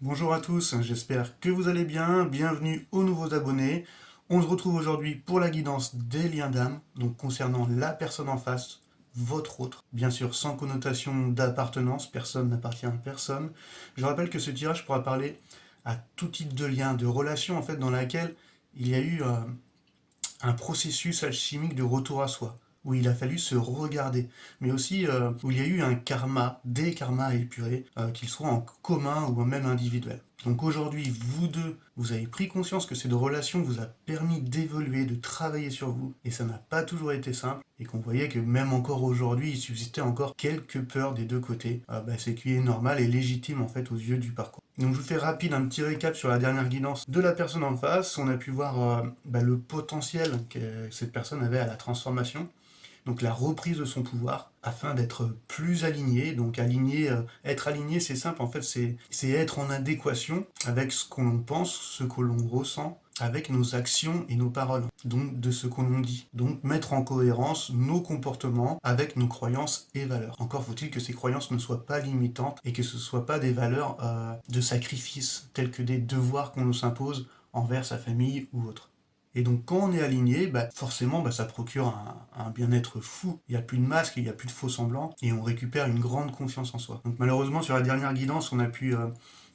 Bonjour à tous, j'espère que vous allez bien, bienvenue aux nouveaux abonnés. On se retrouve aujourd'hui pour la guidance des liens d'âme, donc concernant la personne en face, votre autre. Bien sûr, sans connotation d'appartenance, personne n'appartient à personne. Je rappelle que ce tirage pourra parler à tout type de lien, de relation en fait, dans laquelle il y a eu un processus alchimique de retour à soi, où il a fallu se regarder, mais aussi où il y a eu un karma, des karmas à épurer, qu'ils soient en commun ou même individuels. Donc aujourd'hui, vous deux, vous avez pris conscience que cette relation vous a permis d'évoluer, de travailler sur vous, et ça n'a pas toujours été simple, et qu'on voyait que même encore aujourd'hui, il subsistait encore quelques peurs des deux côtés, ce qui est normal et légitime en fait aux yeux du parcours. Donc je vous fais rapide un petit récap sur la dernière guidance de la personne en face. On a pu voir le potentiel que cette personne avait à la transformation, donc la reprise de son pouvoir afin d'être plus aligné. Donc être aligné, c'est simple, en fait, c'est être en adéquation avec ce qu'on pense, ce que l'on ressent, avec nos actions et nos paroles, donc de ce qu'on dit. Donc mettre en cohérence nos comportements avec nos croyances et valeurs. Encore faut-il que ces croyances ne soient pas limitantes et que ce ne soient pas des valeurs de sacrifice, telles que des devoirs qu'on nous impose envers sa famille ou autre. Et donc quand on est aligné, forcément ça procure un bien-être fou. Il n'y a plus de masque, il n'y a plus de faux semblants, et on récupère une grande confiance en soi. Donc malheureusement sur la dernière guidance, on a pu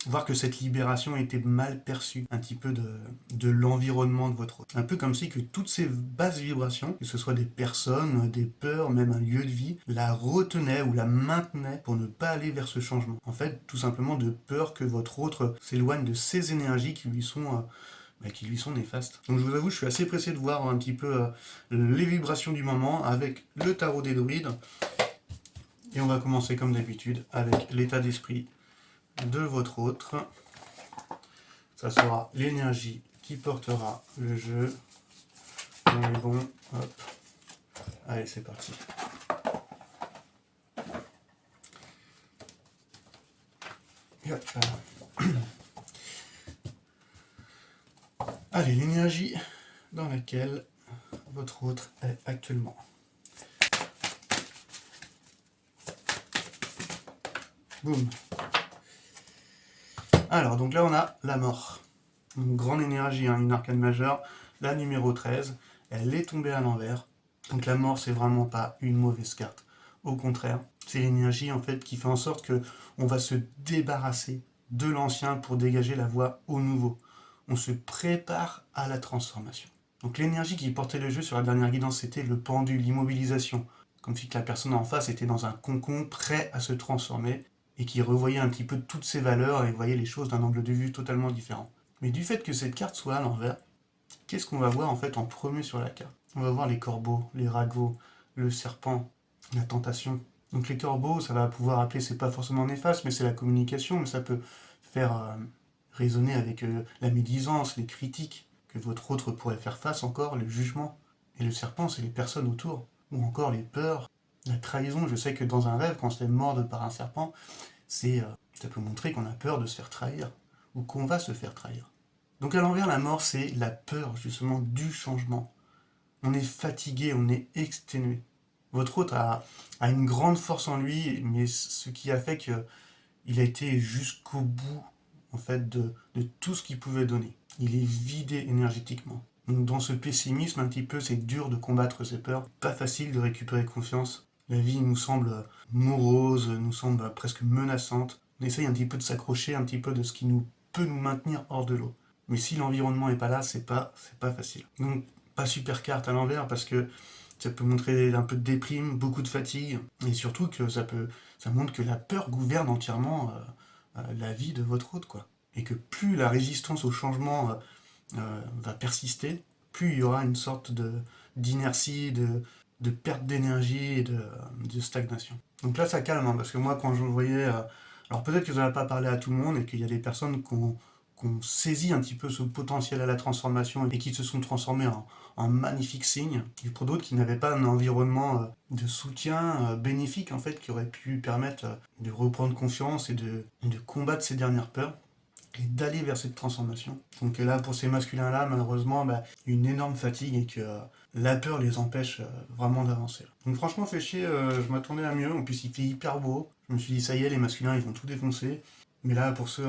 voir que cette libération était mal perçue, un petit peu de l'environnement de votre hôte. Un peu comme si que toutes ces basses vibrations, que ce soit des personnes, des peurs, même un lieu de vie, la retenaient ou la maintenaient pour ne pas aller vers ce changement. En fait, tout simplement de peur que votre autre s'éloigne de ces énergies qui lui sont néfastes. Donc je vous avoue, je suis assez pressé de voir un petit peu les vibrations du moment avec le tarot des druides. Et on va commencer comme d'habitude avec l'état d'esprit de votre autre. Ça sera l'énergie qui portera le jeu. On est bon, hop. Allez, c'est parti. Et hop. Allez, l'énergie dans laquelle votre autre est actuellement. Boum. Alors, donc là, on a la mort. Une grande énergie, une arcane majeure. La numéro 13, elle est tombée à l'envers. Donc la mort, c'est vraiment pas une mauvaise carte. Au contraire, c'est l'énergie en fait qui fait en sorte que on va se débarrasser de l'ancien pour dégager la voie au nouveau. On se prépare à la transformation. Donc l'énergie qui portait le jeu sur la dernière guidance, c'était le pendu, l'immobilisation. Comme si que la personne en face était dans un cocon prêt à se transformer et qui revoyait un petit peu toutes ses valeurs et voyait les choses d'un angle de vue totalement différent. Mais du fait que cette carte soit à l'envers, qu'est-ce qu'on va voir en fait en premier sur la carte? On va voir les corbeaux, les ragots, le serpent, la tentation. Donc les corbeaux, ça va pouvoir appeler, c'est pas forcément néfaste, mais c'est la communication, mais ça peut faire résonner avec la médisance, les critiques que votre autre pourrait faire face encore, le jugement. Et le serpent, c'est les personnes autour, ou encore les peurs, la trahison. Je sais que dans un rêve, quand on se fait mordre par un serpent, ça peut montrer qu'on a peur de se faire trahir, ou qu'on va se faire trahir. Donc à l'envers, la mort, c'est la peur justement du changement. On est fatigué, on est exténué. Votre autre a une grande force en lui, mais ce qui a fait qu'il a été jusqu'au bout en fait de tout ce qu'il pouvait donner. Il est vidé énergétiquement. Donc dans ce pessimisme un petit peu, c'est dur de combattre ses peurs. Pas facile de récupérer confiance. La vie nous semble morose, nous semble presque menaçante. On essaye un petit peu de s'accrocher, un petit peu de ce qui peut nous maintenir hors de l'eau. Mais si l'environnement n'est pas là, c'est pas facile. Donc pas super carte à l'envers parce que ça peut montrer un peu de déprime, beaucoup de fatigue, et surtout que ça montre que la peur gouverne entièrement la vie de votre hôte, quoi. Et que plus la résistance au changement va persister, plus il y aura une sorte d'inertie, de perte d'énergie et de stagnation. Donc là, ça calme, parce que moi, quand je voyais... alors peut-être que ça n'a pas parlé à tout le monde et qu'il y a des personnes qui ont saisi un petit peu ce potentiel à la transformation et qui se sont transformés en magnifiques signes, et pour d'autres qui n'avaient pas un environnement de soutien bénéfique en fait qui aurait pu permettre de reprendre confiance et de combattre ces dernières peurs et d'aller vers cette transformation. Donc là, pour ces masculins-là, malheureusement, une énorme fatigue et que la peur les empêche vraiment d'avancer. Donc franchement, fait chier, je m'attendais à mieux. En plus, il fait hyper beau. Je me suis dit, ça y est, les masculins, ils vont tout défoncer. Mais là, pour ceux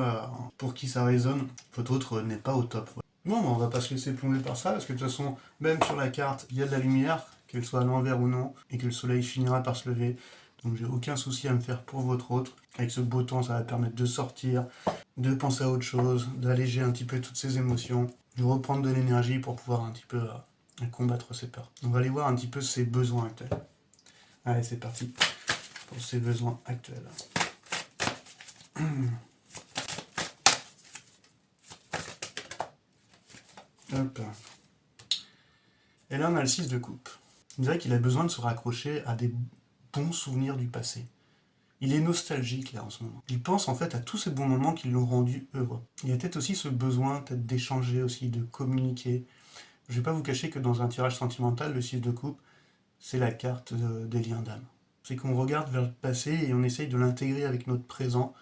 pour qui ça résonne, votre autre n'est pas au top. Bon, on va pas se laisser plomber par ça, parce que de toute façon, même sur la carte, il y a de la lumière, qu'elle soit à l'envers ou non, et que le soleil finira par se lever. Donc j'ai aucun souci à me faire pour votre autre. Avec ce beau temps, ça va permettre de sortir, de penser à autre chose, d'alléger un petit peu toutes ses émotions, de reprendre de l'énergie pour pouvoir un petit peu combattre ses peurs. On va aller voir un petit peu ses besoins actuels. Allez, c'est parti pour ses besoins actuels. Hop. Et là, on a le 6 de coupe. On dirait qu'il a besoin de se raccrocher à des bons souvenirs du passé. Il est nostalgique là en ce moment. Il pense en fait à tous ces bons moments qui l'ont rendu heureux. Il y a peut-être aussi ce besoin peut-être d'échanger aussi, de communiquer. Je ne vais pas vous cacher que dans un tirage sentimental, le 6 de coupe, c'est la carte des liens d'âme. C'est qu'on regarde vers le passé et on essaye de l'intégrer avec notre présent.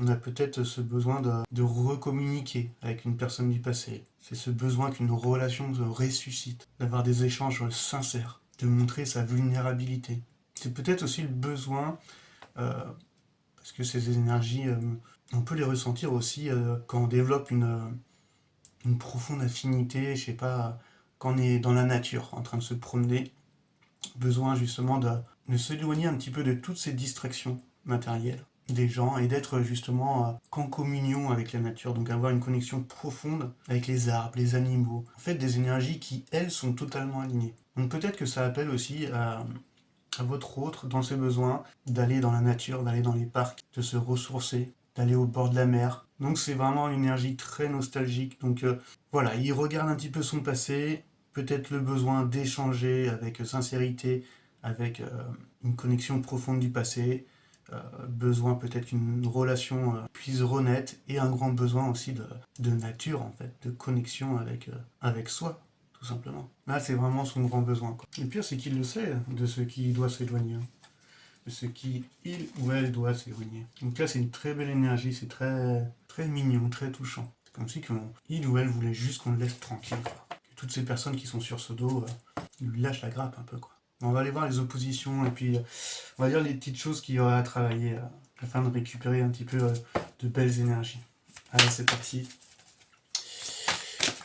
On a peut-être ce besoin de recommuniquer avec une personne du passé. C'est ce besoin qu'une relation se ressuscite, d'avoir des échanges sincères, de montrer sa vulnérabilité. C'est peut-être aussi le besoin, parce que ces énergies, on peut les ressentir aussi quand on développe une profonde affinité, je sais pas, quand on est dans la nature, en train de se promener, besoin justement de s'éloigner un petit peu de toutes ces distractions matérielles des gens et d'être justement qu'en communion avec la nature, donc avoir une connexion profonde avec les arbres, les animaux, en fait des énergies qui, elles, sont totalement alignées. Donc peut-être que ça appelle aussi à votre autre, dans ses besoins, d'aller dans la nature, d'aller dans les parcs, de se ressourcer, d'aller au bord de la mer. Donc c'est vraiment une énergie très nostalgique. Donc voilà, il regarde un petit peu son passé, peut-être le besoin d'échanger avec sincérité, avec une connexion profonde du passé, besoin peut-être qu'une relation puisse renaître, et un grand besoin aussi de nature, en fait, de connexion avec soi, tout simplement. Là, c'est vraiment son grand besoin, quoi. Le pire, c'est qu'il le sait, de ce qui doit s'éloigner, de ce qui, il ou elle, doit s'éloigner. Donc là, c'est une très belle énergie, c'est très, très mignon, très touchant. C'est comme si il ou elle voulait juste qu'on le laisse tranquille, quoi. Que toutes ces personnes qui sont sur ce dos lui lâchent la grappe un peu, quoi. On va aller voir les oppositions et puis on va dire les petites choses qu'il y aura à travailler afin de récupérer un petit peu de belles énergies. Allez, c'est parti.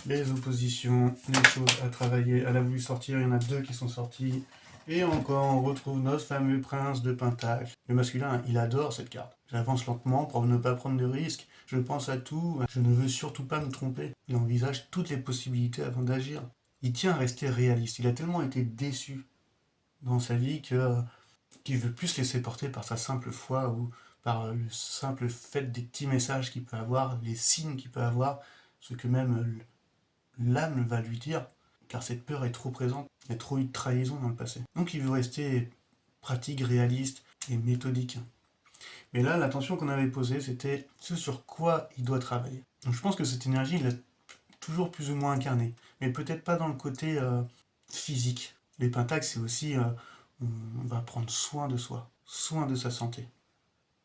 Les oppositions, les choses à travailler. Elle a voulu sortir, il y en a 2 qui sont sortis. Et encore, on retrouve notre fameux prince de Pentacle. Le masculin, il adore cette carte. J'avance lentement pour ne pas prendre de risques. Je pense à tout. Je ne veux surtout pas me tromper. Il envisage toutes les possibilités avant d'agir. Il tient à rester réaliste. Il a tellement été déçu dans sa vie qu'il veut plus se laisser porter par sa simple foi ou par le simple fait des petits messages qu'il peut avoir, les signes qu'il peut avoir, ce que même l'âme va lui dire, car cette peur est trop présente, il y a trop eu de trahison dans le passé. Donc il veut rester pratique, réaliste et méthodique. Mais là, l'attention qu'on avait posée, c'était ce sur quoi il doit travailler. Donc je pense que cette énergie, il l'a toujours plus ou moins incarnée, mais peut-être pas dans le côté physique. Les pentacles, c'est aussi, on va prendre soin de soi, soin de sa santé.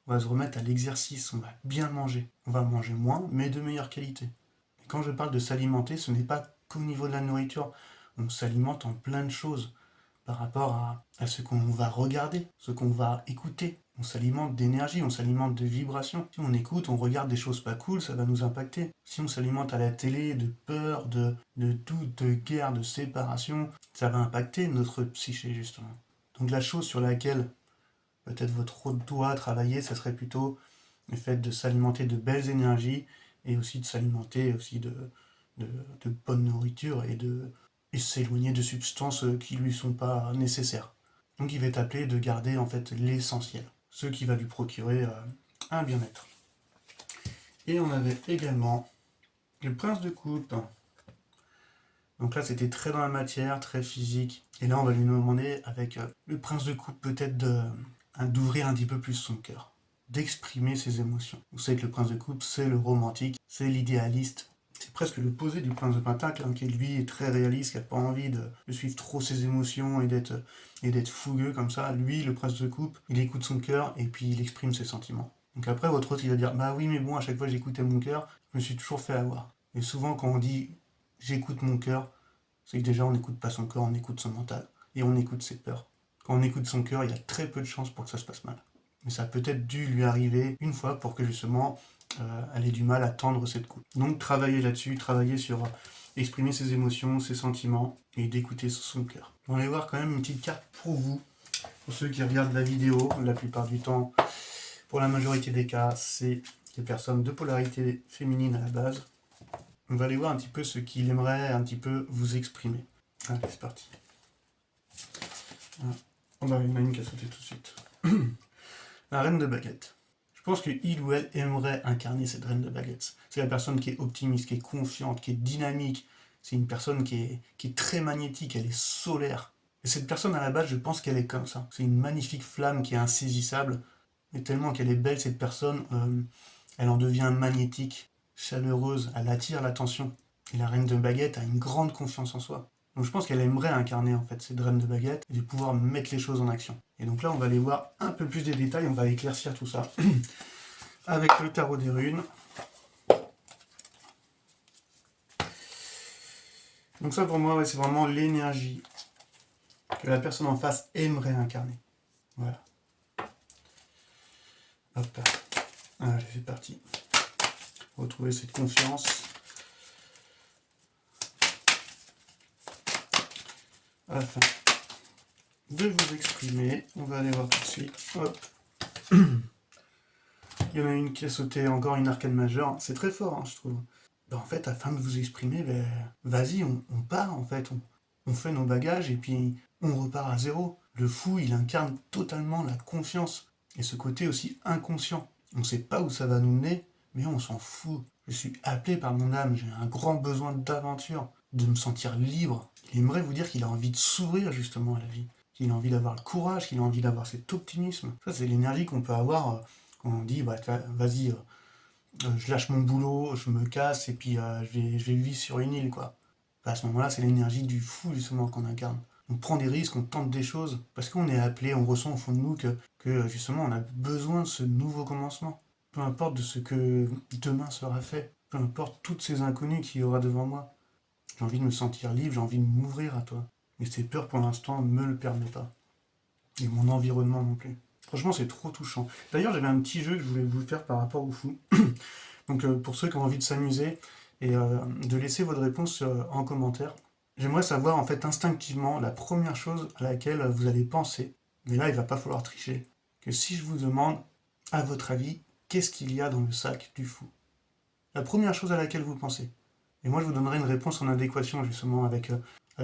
On va se remettre à l'exercice, on va bien manger. On va manger moins, mais de meilleure qualité. Et quand je parle de s'alimenter, ce n'est pas qu'au niveau de la nourriture. On s'alimente en plein de choses par rapport à ce qu'on va regarder, ce qu'on va écouter. On s'alimente d'énergie, on s'alimente de vibrations. Si on écoute, on regarde des choses pas cool, ça va nous impacter. Si on s'alimente à la télé de peur, de doute, de guerre, de séparation, ça va impacter notre psyché justement. Donc la chose sur laquelle peut-être votre autre doit travailler, ça serait plutôt le fait de s'alimenter de belles énergies et aussi de s'alimenter aussi de bonne nourriture et s'éloigner de substances qui lui sont pas nécessaires. Donc il va être appelé de garder en fait l'essentiel, ce qui va lui procurer un bien-être. Et on avait également le prince de coupe. Donc là c'était très dans la matière, très physique. Et là on va lui demander avec le prince de coupe peut-être d'ouvrir un petit peu plus son cœur, d'exprimer ses émotions. Vous savez que le prince de coupe c'est le romantique, c'est l'idéaliste. C'est presque l'opposé du prince de pentacle, qui lui est très réaliste, qui n'a pas envie de suivre trop ses émotions et d'être fougueux comme ça. Lui, le prince de coupe, il écoute son cœur et puis il exprime ses sentiments. Donc après, votre autre, il va dire, bah oui, mais bon, à chaque fois que j'écoutais mon cœur, je me suis toujours fait avoir. Et souvent, quand on dit, j'écoute mon cœur, c'est que déjà, on n'écoute pas son cœur, on écoute son mental. Et on écoute ses peurs. Quand on écoute son cœur, il y a très peu de chances pour que ça se passe mal. Mais ça a peut-être dû lui arriver une fois pour que justement elle ait du mal à tendre cette coupe. Donc travailler là-dessus, travailler sur exprimer ses émotions, ses sentiments et d'écouter son cœur. On va aller voir quand même une petite carte pour vous, pour ceux qui regardent la vidéo. La plupart du temps, pour la majorité des cas, c'est des personnes de polarité féminine à la base. On va aller voir un petit peu ce qu'il aimerait un petit peu vous exprimer. Allez, c'est parti. On va une ligne qui a sauté tout de suite. La reine de baguette. Je pense qu'il ou elle aimerait incarner cette reine de baguette. C'est la personne qui est optimiste, qui est confiante, qui est dynamique. C'est une personne qui est très magnétique, elle est solaire. Et cette personne à la base, je pense qu'elle est comme ça. C'est une magnifique flamme qui est insaisissable. Mais tellement qu'elle est belle, cette personne, elle en devient magnétique, chaleureuse, elle attire l'attention. Et la reine de baguette a une grande confiance en soi. Donc je pense qu'elle aimerait incarner en fait cette reine de baguette et de pouvoir mettre les choses en action. Et donc là, on va aller voir un peu plus des détails, on va éclaircir tout ça avec le tarot des runes. Donc ça pour moi, ouais, c'est vraiment l'énergie que la personne en face aimerait incarner. Voilà. Hop. Allez, c'est parti. Retrouver cette confiance. Afin de vous exprimer, on va aller voir tout de suite. Hop. Il y en a une qui a sauté, encore une arcane majeure. C'est très fort, hein, je trouve. Ben, en fait, afin de vous exprimer, ben, vas-y, on part, en fait. On fait nos bagages et puis on repart à zéro. Le fou, il incarne totalement la confiance. Et ce côté aussi inconscient. On ne sait pas où ça va nous mener, mais on s'en fout. Je suis appelé par mon âme, j'ai un grand besoin d'aventure, de me sentir libre. Il aimerait vous dire qu'il a envie de s'ouvrir justement à la vie. Qu'il a envie d'avoir le courage, qu'il a envie d'avoir cet optimisme. Ça, c'est l'énergie qu'on peut avoir quand on dit, bah, vas-y, je lâche mon boulot, je me casse et puis je vais vivre sur une île, quoi. Bah, à ce moment-là, c'est l'énergie du fou, justement, qu'on incarne. On prend des risques, on tente des choses, parce qu'on est appelé, on ressent au fond de nous que justement, on a besoin de ce nouveau commencement. Peu importe de ce que demain sera fait, peu importe toutes ces inconnues qu'il y aura devant moi. J'ai envie de me sentir libre, j'ai envie de m'ouvrir à toi. Mais ces peurs, pour l'instant, ne me le permettent pas. Et mon environnement non plus. Franchement, c'est trop touchant. D'ailleurs, j'avais un petit jeu que je voulais vous faire par rapport au fou. Donc, pour ceux qui ont envie de s'amuser et de laisser votre réponse en commentaire, j'aimerais savoir, en fait, instinctivement, la première chose à laquelle vous allez penser, mais là, il va pas falloir tricher, que si je vous demande, à votre avis, qu'est-ce qu'il y a dans le sac du fou? La première chose à laquelle vous pensez. Et moi, je vous donnerai une réponse en adéquation, justement, avec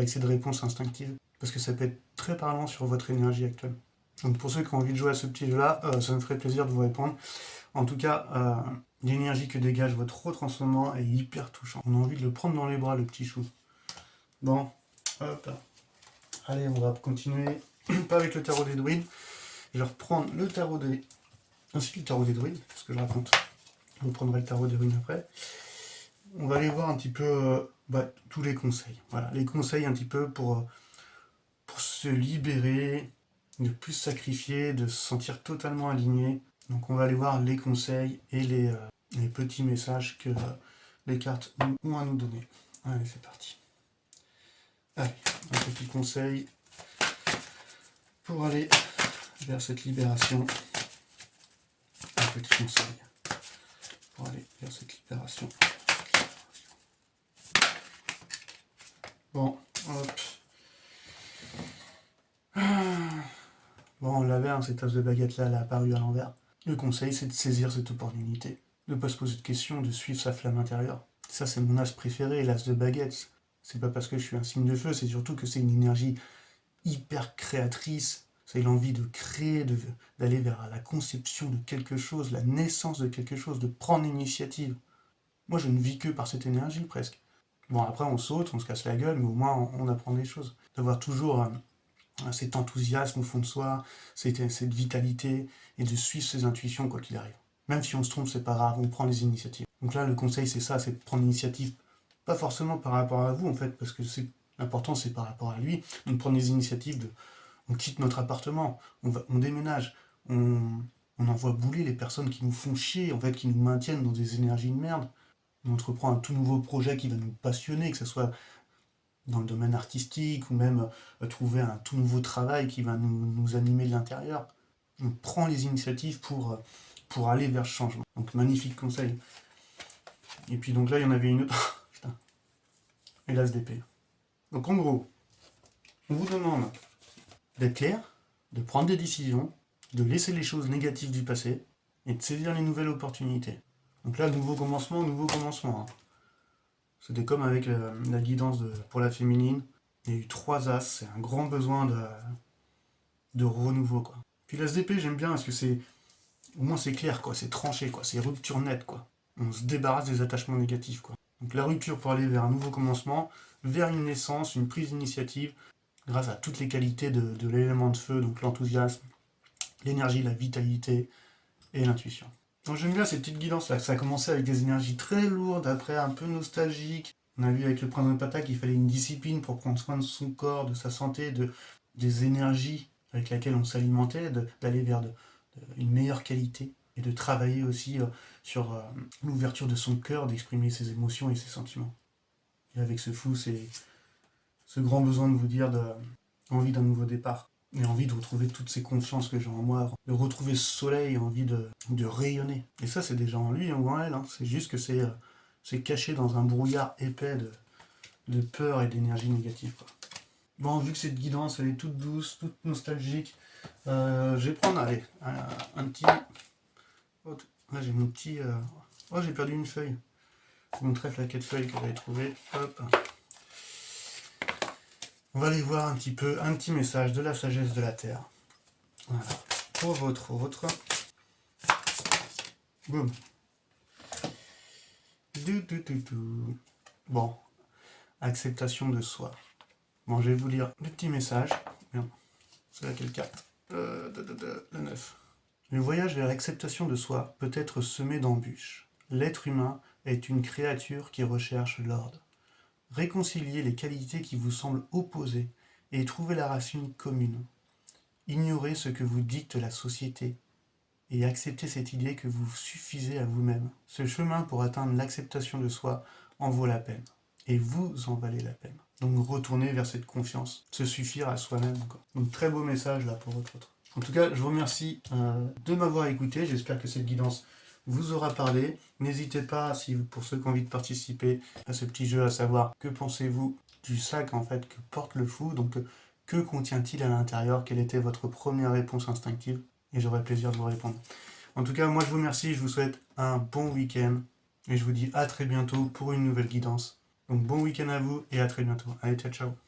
cette réponse instinctive, parce que ça peut être très parlant sur votre énergie actuelle. Donc pour ceux qui ont envie de jouer à ce petit jeu-là, ça me ferait plaisir de vous répondre. En tout cas, l'énergie que dégage votre retransformement est hyper touchant. On a envie de le prendre dans les bras, le petit chou. Bon, hop. Allez, on va continuer, pas avec le tarot des druides. Je vais reprendre le tarot des... Ainsi le tarot des druides, c'est ce que je raconte. Je reprendrai le tarot des runes après. On va aller voir un petit peu tous les conseils. Voilà, les conseils un petit peu pour se libérer, de plus sacrifier, de se sentir totalement aligné. Donc on va aller voir les conseils et les petits messages que les cartes ont à nous donner. Allez, c'est parti. Allez, un petit conseil pour aller vers cette libération. Un petit conseil pour aller vers cette libération. Bon, hop. Bon, on l'avait, hein, cette tasse de baguette là, elle a apparu à l'envers. Le conseil, c'est de saisir cette opportunité, de ne pas se poser de questions, de suivre sa flamme intérieure. Ça, c'est mon as préféré, l'as de baguette. C'est pas parce que je suis un signe de feu, c'est surtout que c'est une énergie hyper créatrice. C'est l'envie de créer, d'aller vers la conception de quelque chose, la naissance de quelque chose, de prendre l'initiative. Moi, je ne vis que par cette énergie, presque. Bon, après, on saute, on se casse la gueule, mais au moins, on apprend des choses. D'avoir toujours cet enthousiasme au fond de soi, cette vitalité, et de suivre ses intuitions quoi qu'il arrive. Même si on se trompe, c'est pas grave, on prend les initiatives. Donc là, le conseil, c'est ça, c'est de prendre l'initiative, pas forcément par rapport à vous, en fait, parce que l'important, c'est par rapport à lui. Donc prendre les initiatives on quitte notre appartement, on déménage, on envoie bouler les personnes qui nous font chier, en fait, qui nous maintiennent dans des énergies de merde. On entreprend un tout nouveau projet qui va nous passionner, que ce soit dans le domaine artistique, ou même trouver un tout nouveau travail qui va nous animer de l'intérieur. on prend les initiatives pour aller vers ce changement. Donc magnifique conseil. Et puis donc là, il y en avait une autre. Putain. Et l'ASDP. Donc en gros, on vous demande d'être clair, de prendre des décisions, de laisser les choses négatives du passé et de saisir les nouvelles opportunités. Donc là, nouveau commencement, hein. C'était comme avec la guidance pour la féminine. Il y a eu 3 as, c'est un grand besoin de renouveau, quoi. Puis l'ASDP, j'aime bien parce que c'est, au moins c'est clair, quoi, c'est tranché, quoi, c'est rupture nette, quoi. On se débarrasse des attachements négatifs, quoi. Donc la rupture pour aller vers un nouveau commencement, vers une naissance, une prise d'initiative, grâce à toutes les qualités de l'élément de feu, donc l'enthousiasme, l'énergie, la vitalité et l'intuition. Donc j'aime bien ces petites guidances là, ça a commencé avec des énergies très lourdes, après un peu nostalgiques. On a vu avec le prince de Pata qu'il fallait une discipline pour prendre soin de son corps, de sa santé, des énergies avec lesquelles on s'alimentait, d'aller vers une meilleure qualité et de travailler aussi sur l'ouverture de son cœur, d'exprimer ses émotions et ses sentiments. Et avec ce fou, c'est ce grand besoin de vous dire envie d'un nouveau départ. Et envie de retrouver toutes ces confiances que j'ai en moi, de retrouver ce soleil, envie de rayonner. Et ça, c'est déjà en lui ou en elle, hein. C'est juste que c'est caché dans un brouillard épais de peur et d'énergie négative, quoi. Bon, vu que cette guidance, elle est toute douce, toute nostalgique, je vais prendre, allez, un petit... Oh, là, j'ai mon petit... Oh, j'ai perdu une feuille. Mon trèfle à 4 feuilles que j'avais trouvé. Hop. On va aller voir un petit message de la sagesse de la Terre. Voilà. Au vôtre. Boum. Bon. Acceptation de soi. Bon, je vais vous lire le petit message. C'est laquelle carte le 9. Le voyage vers l'acceptation de soi peut être semé d'embûches. L'être humain est une créature qui recherche l'ordre. Réconciliez les qualités qui vous semblent opposées et trouvez la racine commune. Ignorez ce que vous dicte la société et acceptez cette idée que vous suffisez à vous-même. Ce chemin pour atteindre l'acceptation de soi en vaut la peine. Et vous en valez la peine. Donc retournez vers cette confiance, se suffire à soi-même, quoi. Donc très beau message là pour votre autre. En tout cas, je vous remercie de m'avoir écouté. J'espère que cette guidance vous aura parlé. N'hésitez pas, pour ceux qui ont envie de participer à ce petit jeu, à savoir que pensez-vous du sac en fait que porte le fou. Donc que contient-il à l'intérieur? Quelle était votre première réponse instinctive? Et j'aurai plaisir de vous répondre. En tout cas, moi je vous remercie, je vous souhaite un bon week-end. Et je vous dis à très bientôt pour une nouvelle guidance. Donc bon week-end à vous et à très bientôt. Allez, ciao, ciao.